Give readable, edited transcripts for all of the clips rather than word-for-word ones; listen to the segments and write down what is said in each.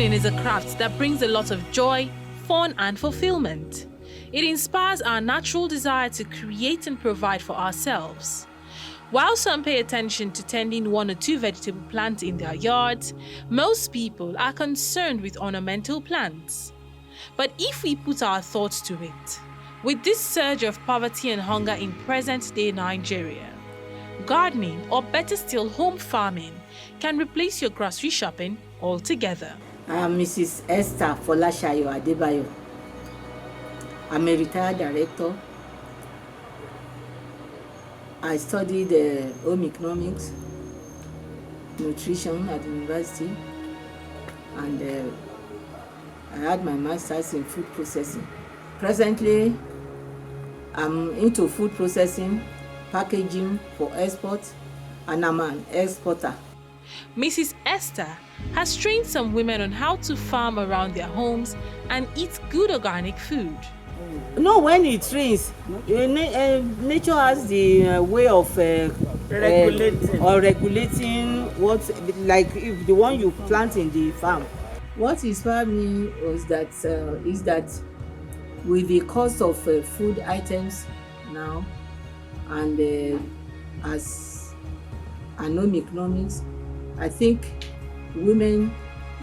Gardening is a craft that brings a lot of joy, fun, and fulfillment. It inspires our natural desire to create and provide for ourselves. While some pay attention to tending one or two vegetable plants in their yards, most people are concerned with ornamental plants. But if we put our thoughts to it, with this surge of poverty and hunger in present-day Nigeria, gardening, or better still home farming, can replace your grocery shopping altogether. I'm Mrs. Esther Folashayo Adebayo. I'm a retired director. I studied home economics, nutrition at the university, and I had my master's in food processing. Presently, I'm into food processing, packaging for export, and I'm an exporter. Mrs. Esther has trained some women on how to farm around their homes and eat good organic food. No, when it rains, nature has the way of regulating what, like if the one you plant in the farm. What inspired me was that is that with the cost of food items now, and as an home economics, I think women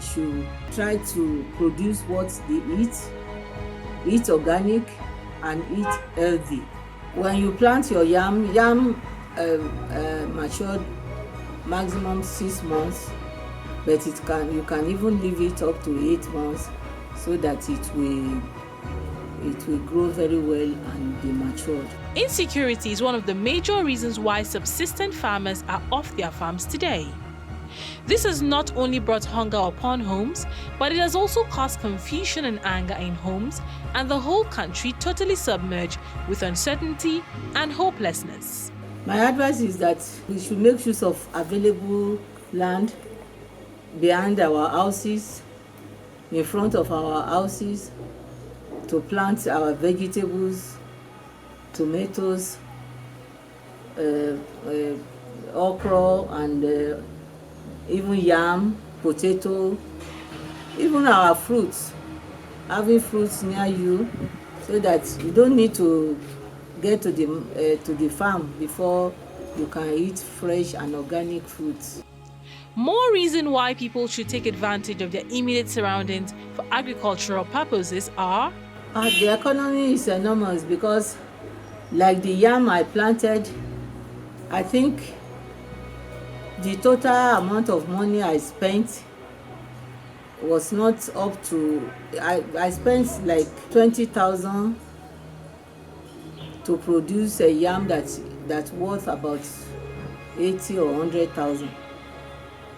should try to produce what they eat organic and eat healthy. When you plant your yam matured maximum 6 months, but you can even leave it up to 8 months so that it will grow very well and be matured. Insecurity is one of the major reasons why subsistent farmers are off their farms today. This has not only brought hunger upon homes, but it has also caused confusion and anger in homes and the whole country totally submerged with uncertainty and hopelessness. My advice is that we should make use of available land behind our houses, in front of our houses, to plant our vegetables, tomatoes, okra, and even yam, potato, even our fruits, having fruits near you so that you don't need to get to the farm before you can eat fresh and organic fruits. More reason why people should take advantage of their immediate surroundings for agricultural purposes are the economy is enormous because, like the yam I planted, I think the total amount of money I spent was not up to, I spent like 20,000 to produce a yam that's worth about 80 or 100,000.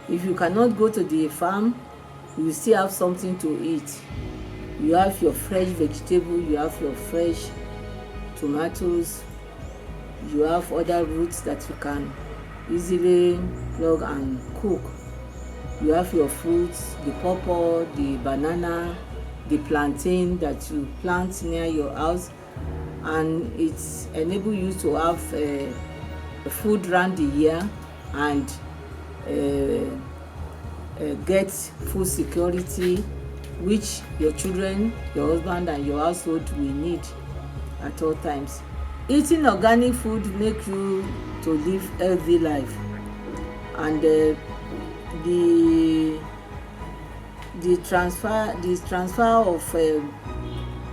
If you cannot go to the farm, you will still have something to eat. You have your fresh vegetable, you have your fresh tomatoes, you have other roots that you can easily plug and cook. You have your fruits, the pawpaw, the banana, the plantain that you plant near your house, and it's enable you to have food around the year and get food security, which your children, your husband, and your household will need at all times. Eating organic food makes you to live healthy life, and the transfer of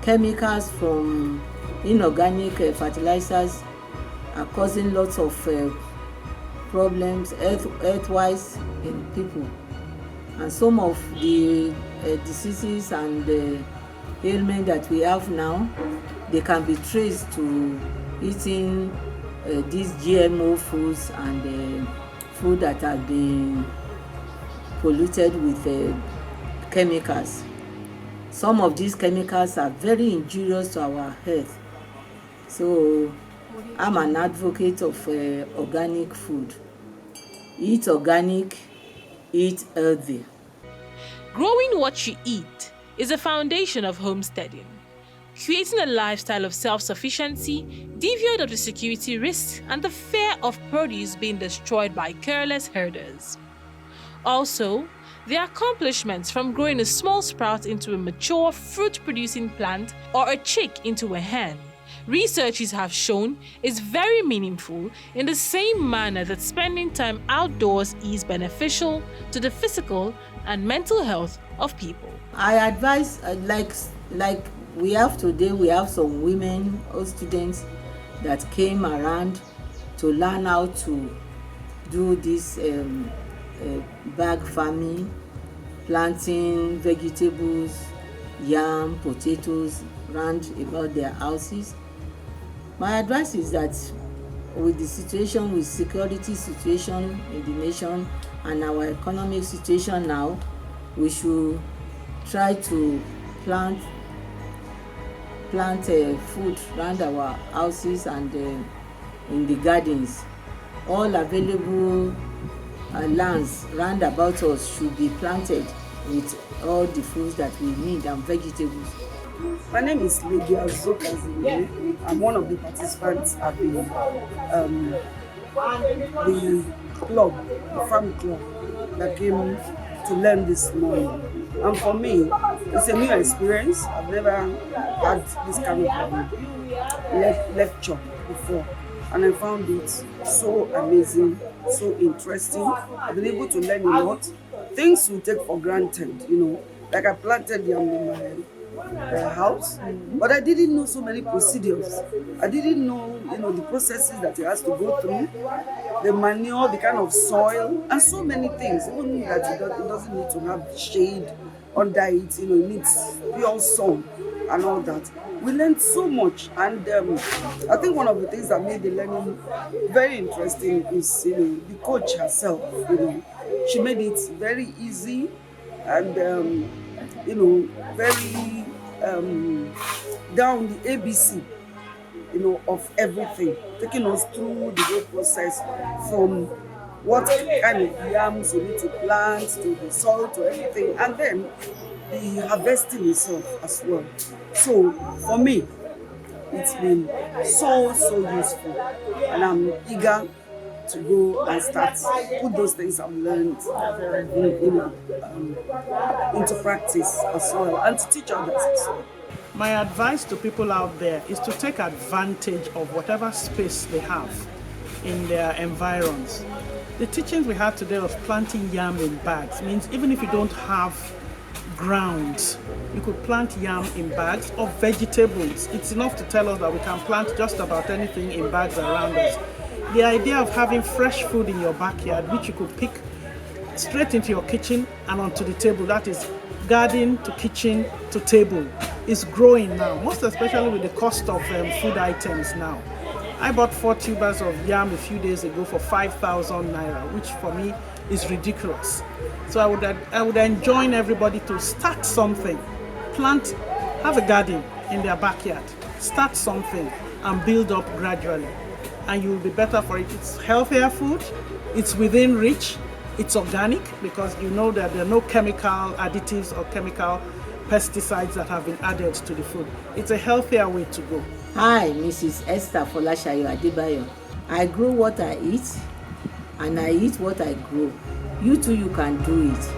chemicals from inorganic fertilizers are causing lots of problems health-wise in people, and some of the diseases and ailments that we have now, they can be traced to eating these GMO foods and food that have been polluted with chemicals. Some of these chemicals are very injurious to our health. So I'm an advocate of organic food. Eat organic, eat healthy. Growing what you eat is the foundation of homesteading. Creating a lifestyle of self-sufficiency, devoid of the security risks and the fear of produce being destroyed by careless herders. Also, The accomplishments from growing a small sprout into a mature fruit-producing plant or a chick into a hen, researchers have shown is very meaningful in the same manner that spending time outdoors is beneficial to the physical and mental health of people. I advise, like we have today, we have some women or students that came around to learn how to do this bag farming, planting vegetables, yam, potatoes round about their houses. My advice is that with the situation, with security situation in the nation and our economic situation now, we should try to plant food around our houses and in the gardens. All available lands round about us should be planted with all the foods that we need and vegetables. My name is Lydia Zokazile. I'm one of the participants at the club, the farm club that came to learn this morning. And for me, it's a new experience. I've never had this kind of lecture before. And I found it so amazing, so interesting. I've been able to learn a lot. Things we take for granted, like I planted yam in my house, but I didn't know so many procedures. I didn't know, the processes that it has to go through, the manure, the kind of soil, and so many things. Even that it doesn't need to have shade under it, it needs pure sun and all that. We learned so much, and I think one of the things that made the learning very interesting is, the coach herself. She made it very easy and very down the ABC, of everything, taking us through the whole process from what kind of yams you need to plant to the soil to everything, and then the harvesting itself as well. So for me, it's been so useful, and I'm eager to go and start put those things I've learned into practice as well, and to teach others as well. My advice to people out there is to take advantage of whatever space they have in their environs. The teachings we had today of planting yam in bags means even if you don't have grounds, you could plant yam in bags or vegetables. It's enough to tell us that we can plant just about anything in bags around us. The idea of having fresh food in your backyard, which you could pick straight into your kitchen and onto the table, that is garden to kitchen to table, is growing now, most especially with the cost of food items now. I bought 4 tubers of yam a few days ago for 5,000 naira, which for me is ridiculous. So I would enjoin everybody to start something, have a garden in their backyard, start something and build up gradually, and you will be better for it. It's healthier food, it's within reach, it's organic because you know that there are no chemical additives or chemical pesticides that have been added to the food. It's a healthier way to go. Hi, Mrs. Esther Folashayo Adebayo. I grow what I eat, and I eat what I grow. You too, you can do it.